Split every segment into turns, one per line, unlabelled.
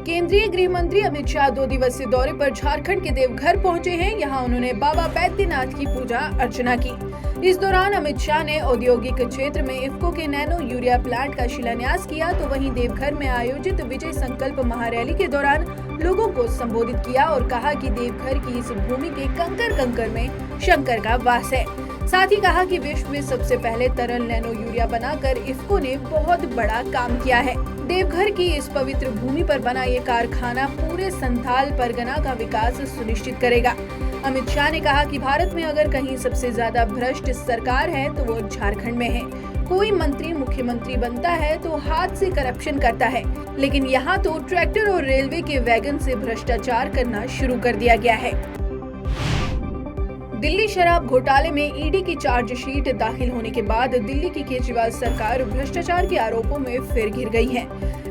केंद्रीय गृह मंत्री अमित शाह 2 दिवसीय दौरे पर झारखंड के देवघर पहुंचे हैं। यहां उन्होंने बाबा बैद्यनाथ की पूजा अर्चना की। इस दौरान अमित शाह ने औद्योगिक क्षेत्र में इफ्को के नैनो यूरिया प्लांट का शिलान्यास किया, तो वहीं देवघर में आयोजित विजय संकल्प महारैली के दौरान लोगों को संबोधित किया और कहा कि देवघर की इस भूमि के कंकर कंकर में शंकर का वास है। साथ ही कहा कि विश्व में सबसे पहले तरल नैनो यूरिया बनाकर इफ्को ने बहुत बड़ा काम किया है। देवघर की इस पवित्र भूमि पर बना ये कारखाना पूरे संथाल परगना का विकास सुनिश्चित करेगा। अमित शाह ने कहा कि भारत में अगर कहीं सबसे ज्यादा भ्रष्ट सरकार है तो वो झारखंड में है। कोई मंत्री मुख्यमंत्री बनता है तो हाथ से करप्शन करता है, लेकिन यहाँ तो ट्रैक्टर और रेलवे के वैगन से भ्रष्टाचार करना शुरू कर दिया गया है। दिल्ली शराब घोटाले में ईडी की चार्जशीट दाखिल होने के बाद दिल्ली की केजरीवाल सरकार भ्रष्टाचार के आरोपों में फिर घिर गई है।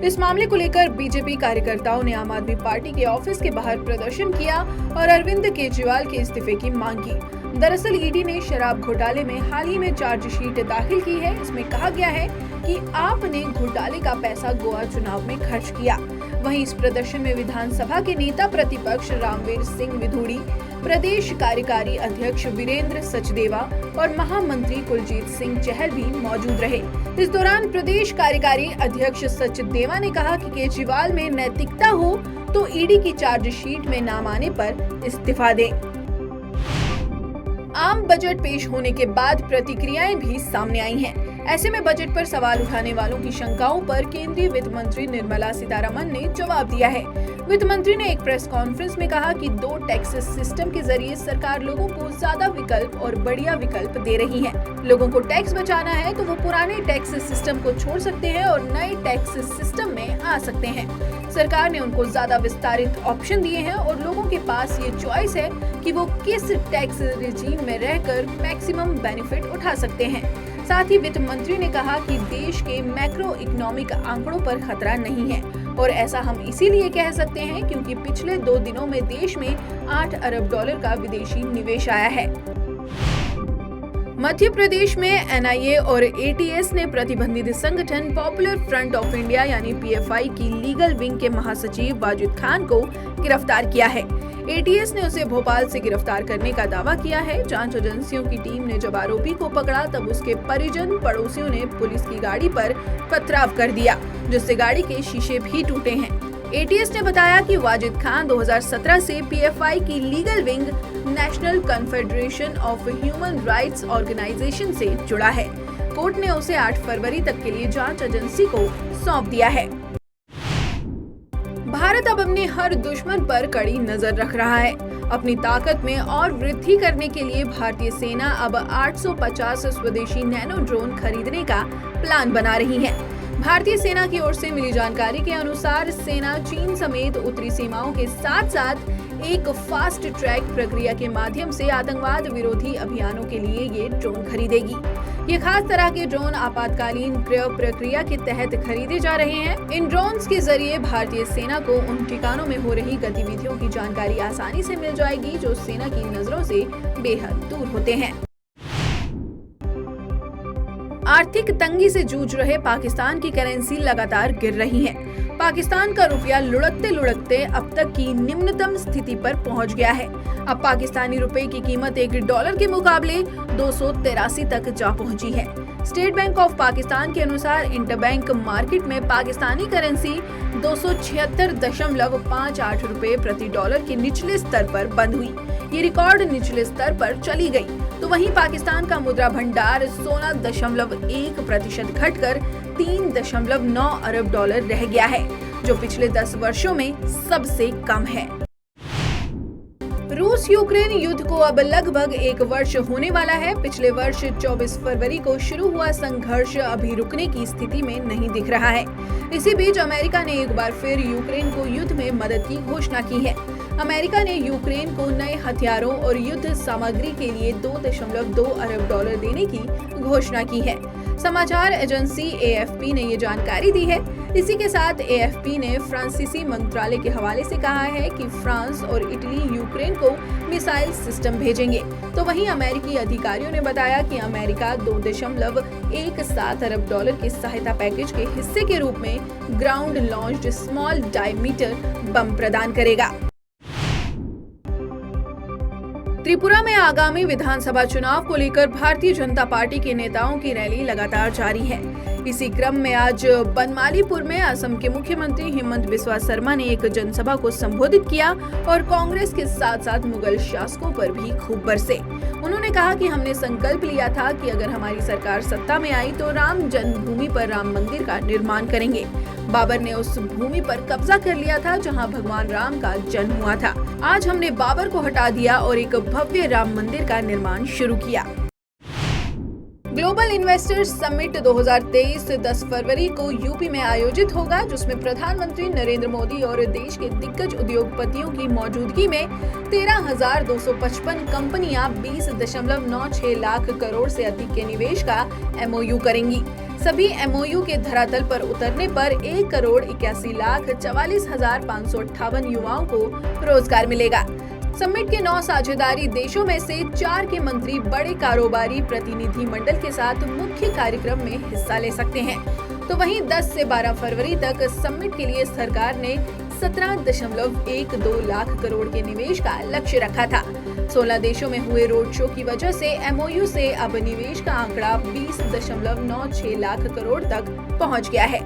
इस मामले को लेकर बीजेपी कार्यकर्ताओं ने आम आदमी पार्टी के ऑफिस के बाहर प्रदर्शन किया और अरविंद केजरीवाल के इस्तीफे की मांग की। दरअसल ईडी ने शराब घोटाले में हाल ही में चार्जशीट दाखिल की है। इसमें कहा गया है कि आपने घोटाले का पैसा गोवा चुनाव में खर्च किया। वहीं इस प्रदर्शन में विधानसभा के नेता प्रतिपक्ष रामवीर सिंह विधूड़ी, प्रदेश कार्यकारी अध्यक्ष वीरेंद्र सचदेवा और महामंत्री कुलजीत सिंह चहल भी मौजूद रहे। इस दौरान प्रदेश कार्यकारी अध्यक्ष सचदेवा ने कहा कि केजरीवाल में नैतिकता हो तो ईडी की चार्जशीट में नाम आने पर इस्तीफा दें। आम बजट पेश होने के बाद प्रतिक्रियाएं भी सामने आई हैं। ऐसे में बजट पर सवाल उठाने वालों की शंकाओं पर केंद्रीय वित्त मंत्री निर्मला सीतारमण ने जवाब दिया है। वित्त मंत्री ने एक प्रेस कॉन्फ्रेंस में कहा कि 2 टैक्स सिस्टम के जरिए सरकार लोगों को ज्यादा विकल्प और बढ़िया विकल्प दे रही है। लोगों को टैक्स बचाना है तो वो पुराने टैक्स सिस्टम को छोड़ सकते हैं और नए टैक्स सिस्टम में आ सकते हैं। सरकार ने उनको ज्यादा विस्तारित ऑप्शन दिए हैं और लोगों के पास ये चॉइस है कि वो किस टैक्स रेजिम में रहकर मैक्सिमम बेनिफिट उठा सकते हैं। साथ ही वित्त मंत्री ने कहा कि देश के मैक्रो इकोनॉमिक आंकड़ों पर खतरा नहीं है और ऐसा हम इसीलिए कह सकते हैं क्योंकि पिछले 2 दिनों में देश में $8 अरब का विदेशी निवेश आया है। मध्य प्रदेश में एनआईए और एटीएस ने प्रतिबंधित संगठन पॉपुलर फ्रंट ऑफ इंडिया यानी पीएफआई की लीगल विंग के महासचिव वाजिद खान को गिरफ्तार किया है। एटीएस ने उसे भोपाल से गिरफ्तार करने का दावा किया है। जांच एजेंसियों की टीम ने जब आरोपी को पकड़ा तब उसके परिजन पड़ोसियों ने पुलिस की गाड़ी पर पथराव कर दिया, जिससे गाड़ी के शीशे भी टूटे हैं। एटीएस ने बताया कि वाजिद खान 2017 से पीएफआई की legal wing national confederation of human rights organization से जुड़ा है। कोर्ट ने उसे 8 फरवरी तक के लिए जांच एजेंसी को सौंप दिया है। भारत अब अपने हर दुश्मन पर कड़ी नजर रख रहा है। अपनी ताकत में और वृद्धि करने के लिए भारतीय सेना अब 850 स्वदेशी नैनो ड्रोन खरीदने का प्लान बना रही है। भारतीय सेना की ओर से मिली जानकारी के अनुसार सेना चीन समेत उत्तरी सीमाओं के साथ साथ एक फास्ट ट्रैक प्रक्रिया के माध्यम से आतंकवाद विरोधी अभियानों के लिए ये ड्रोन खरीदेगी। ये खास तरह के ड्रोन आपातकालीन क्रय प्रक्रिया के तहत खरीदे जा रहे हैं। इन ड्रोन्स के जरिए भारतीय सेना को उन ठिकानों में हो रही गतिविधियों की जानकारी आसानी से मिल जाएगी जो सेना की नजरों से बेहद दूर होते हैं। आर्थिक तंगी से जूझ रहे पाकिस्तान की करेंसी लगातार गिर रही है। पाकिस्तान का रुपया लुढ़कते लुढ़कते अब तक की निम्नतम स्थिति पर पहुंच गया है। अब पाकिस्तानी रुपए की कीमत $1 के मुकाबले 283 तक जा पहुंची है। स्टेट बैंक ऑफ पाकिस्तान के अनुसार इंटरबैंक मार्केट में पाकिस्तानी करेंसी 276.58 रुपए प्रति डॉलर के निचले स्तर पर बंद हुई। ये रिकॉर्ड निचले स्तर पर चली गई। तो वहीं पाकिस्तान का मुद्रा भंडार 16.1% घटकर $3.9 अरब रह गया है, जो पिछले 10 वर्षों में सबसे कम है। रूस यूक्रेन युद्ध को अब लगभग 1 वर्ष होने वाला है। पिछले वर्ष 24 फरवरी को शुरू हुआ संघर्ष अभी रुकने की स्थिति में नहीं दिख रहा है। इसी बीच अमेरिका ने एक बार फिर यूक्रेन को युद्ध में मदद की घोषणा की है। अमेरिका ने यूक्रेन को नए हथियारों और युद्ध सामग्री के लिए $2.2 अरब देने की घोषणा की है। समाचार एजेंसी एएफपी ने ये जानकारी दी है। इसी के साथ एएफपी ने फ्रांसीसी मंत्रालय के हवाले से कहा है कि फ्रांस और इटली यूक्रेन को मिसाइल सिस्टम भेजेंगे। तो वहीं अमेरिकी अधिकारियों ने बताया कि अमेरिका $2.17 अरब के सहायता पैकेज के हिस्से के रूप में ग्राउंड लॉन्च्ड स्मॉल डायमीटर बम प्रदान करेगा। त्रिपुरा में आगामी विधानसभा चुनाव को लेकर भारतीय जनता पार्टी के नेताओं की रैली लगातार जारी है। इसी क्रम में आज बनमालीपुर में असम के मुख्यमंत्री हिमंत बिस्वा शर्मा ने एक जनसभा को संबोधित किया और कांग्रेस के साथ साथ मुगल शासकों पर भी खूब बरसे। उन्होंने कहा कि हमने संकल्प लिया था कि अगर हमारी सरकार सत्ता में आई तो राम जन्मभूमि पर राम मंदिर का निर्माण करेंगे। बाबर ने उस भूमि पर कब्जा कर लिया था जहां भगवान राम का जन्म हुआ था। आज हमने बाबर को हटा दिया और एक भव्य राम मंदिर का निर्माण शुरू किया। ग्लोबल इन्वेस्टर्स समिट 2023 10 फरवरी को यूपी में आयोजित होगा, जिसमें प्रधानमंत्री नरेंद्र मोदी और देश के दिग्गज उद्योगपतियों की मौजूदगी में 13,255 कंपनियां 20.96 लाख करोड़ से अधिक के निवेश का एमओयू करेंगी। सभी एमओयू के धरातल पर उतरने पर 1,81,44,558 युवाओं को रोजगार मिलेगा। समिट के 9 साझेदारी देशों में से 4 के मंत्री बड़े कारोबारी प्रतिनिधि मंडल के साथ मुख्य कार्यक्रम में हिस्सा ले सकते हैं। तो वहीं 10 से 12 फरवरी तक समिट के लिए सरकार ने 17.12 लाख करोड़ के निवेश का लक्ष्य रखा था। 16 देशों में हुए रोड शो की वजह से एमओयू से अब निवेश का आंकड़ा 20.96 लाख करोड़ तक पहुंच गया है।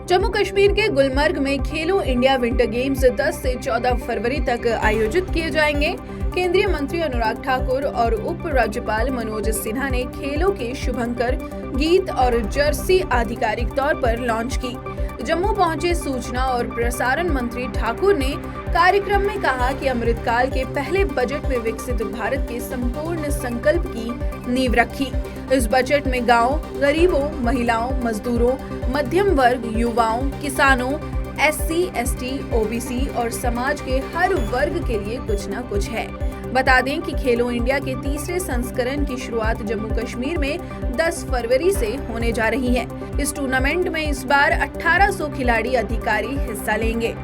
जम्मू कश्मीर के गुलमर्ग में खेलो इंडिया विंटर गेम्स 10 से 14 फरवरी तक आयोजित किए जाएंगे। केंद्रीय मंत्री अनुराग ठाकुर और उप राज्यपाल मनोज सिन्हा ने खेलों के शुभंकर गीत और जर्सी आधिकारिक तौर पर लॉन्च की। जम्मू पहुंचे सूचना और प्रसारण मंत्री ठाकुर ने कार्यक्रम में कहा कि अमृतकाल के पहले बजट में विकसित भारत के संपूर्ण संकल्प की नींव रखी। इस बजट में गांव, गरीबों, महिलाओं, मजदूरों, मध्यम वर्ग, युवाओं, किसानों, एससी, एसटी, ओबीसी और समाज के हर वर्ग के लिए कुछ न कुछ है। बता दें कि खेलो इंडिया के तीसरे संस्करण की शुरुआत जम्मू कश्मीर में 10 फरवरी से होने जा रही है। इस टूर्नामेंट में इस बार 1800 खिलाड़ी अधिकारी हिस्सा लेंगे।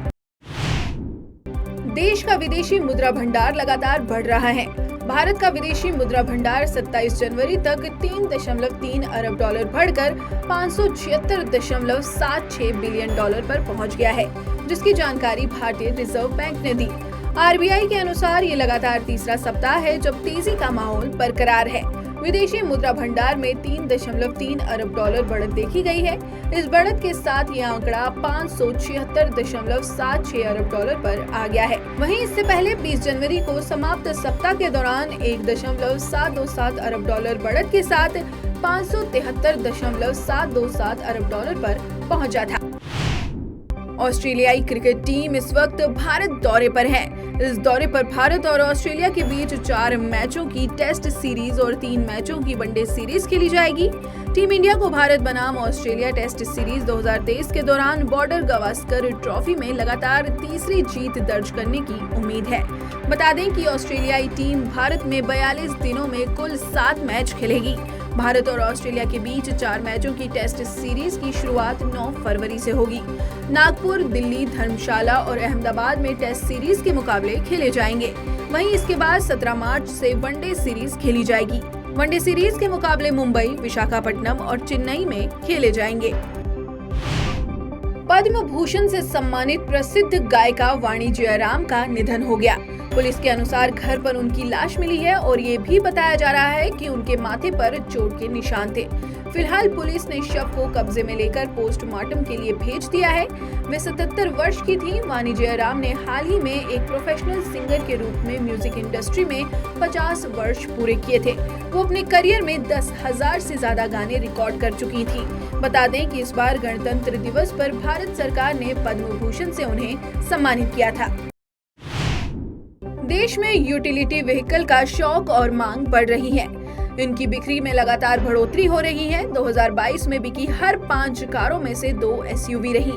देश का विदेशी मुद्रा भंडार लगातार बढ़ रहा है। भारत का विदेशी मुद्रा भंडार 27 जनवरी तक $3.3 अरब बढ़कर $576.76 बिलियन पर पहुंच गया है, जिसकी जानकारी भारतीय रिजर्व बैंक ने दी। आरबीआई के अनुसार ये लगातार तीसरा सप्ताह है जब तेजी का माहौल बरकरार है। विदेशी मुद्रा भंडार में $3.3 अरब बढ़त देखी गई है। इस बढ़त के साथ ये आंकड़ा $576.76 अरब पर आ गया है। वहीं इससे पहले 20 जनवरी को समाप्त सप्ताह के दौरान $1.727 अरब बढ़त के साथ $573.727 अरब पर पहुंचा था। ऑस्ट्रेलियाई क्रिकेट टीम इस वक्त भारत दौरे पर है। इस दौरे पर भारत और ऑस्ट्रेलिया के बीच 4 मैचों की टेस्ट सीरीज और 3 मैचों की वनडे सीरीज खेली जाएगी। टीम इंडिया को भारत बनाम ऑस्ट्रेलिया टेस्ट सीरीज 2023 के दौरान बॉर्डर गावस्कर ट्रॉफी में लगातार तीसरी जीत दर्ज करने की उम्मीद है। बता दें कि ऑस्ट्रेलियाई टीम भारत में 42 दिनों में कुल 7 मैच खेलेगी। भारत और ऑस्ट्रेलिया के बीच 4 मैचों की टेस्ट सीरीज की शुरुआत 9 फरवरी से होगी। नागपुर, दिल्ली, धर्मशाला और अहमदाबाद में टेस्ट सीरीज के मुकाबले खेले जाएंगे। वहीं इसके बाद 17 मार्च से वनडे सीरीज खेली जाएगी। वनडे सीरीज के मुकाबले मुंबई, विशाखापट्टनम और चेन्नई में खेले जाएंगे। पद्म भूषण से सम्मानित प्रसिद्ध गायिका वाणी जयराम का निधन हो गया। पुलिस के अनुसार घर पर उनकी लाश मिली है और ये भी बताया जा रहा है कि उनके माथे पर चोट के निशान थे। फिलहाल पुलिस ने शव को कब्जे में लेकर पोस्टमार्टम के लिए भेज दिया है। वे 77 वर्ष की थी। वाणी जयराम ने हाल ही में एक प्रोफेशनल सिंगर के रूप में म्यूजिक इंडस्ट्री में 50 वर्ष पूरे किए थे। वो अपने करियर में 10,000 से ज्यादा गाने रिकॉर्ड कर चुकी थी। बता दें कि इस बार गणतंत्र दिवस पर भारत सरकार ने पद्म भूषण से उन्हें सम्मानित किया था। देश में यूटिलिटी व्हीकल का शौक और मांग बढ़ रही है। इनकी बिक्री में लगातार बढ़ोतरी हो रही है। 2022 में बिकी हर 5 कारों में से 2 एसयूवी रही।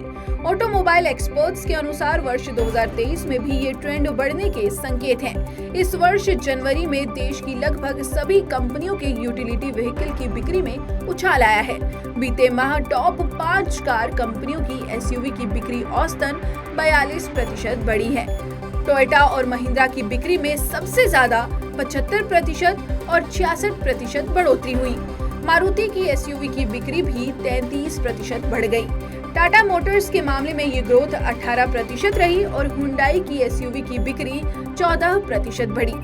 ऑटोमोबाइल एक्सपर्ट्स के अनुसार वर्ष 2023 में भी ये ट्रेंड बढ़ने के संकेत हैं। इस वर्ष जनवरी में देश की लगभग सभी कंपनियों के यूटिलिटी व्हीकल की बिक्री में उछाल आया है। बीते माह टॉप 5 कार कंपनियों की एसयूवी की बिक्री औसतन 42% बढ़ी है। टोयोटा और महिंद्रा की बिक्री में सबसे ज्यादा 75% और 66% बढ़ोतरी हुई। मारुति की एसयूवी की बिक्री भी 33% बढ़ गई। टाटा मोटर्स के मामले में ये ग्रोथ 18% रही और हुंडई की एसयूवी की बिक्री 14% बढ़ी।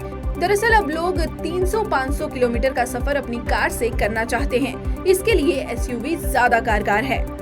दरअसल अब लोग 300-500 किलोमीटर का सफर अपनी कार से करना चाहते हैं। इसके लिए एसयूवी ज्यादा कारगर है।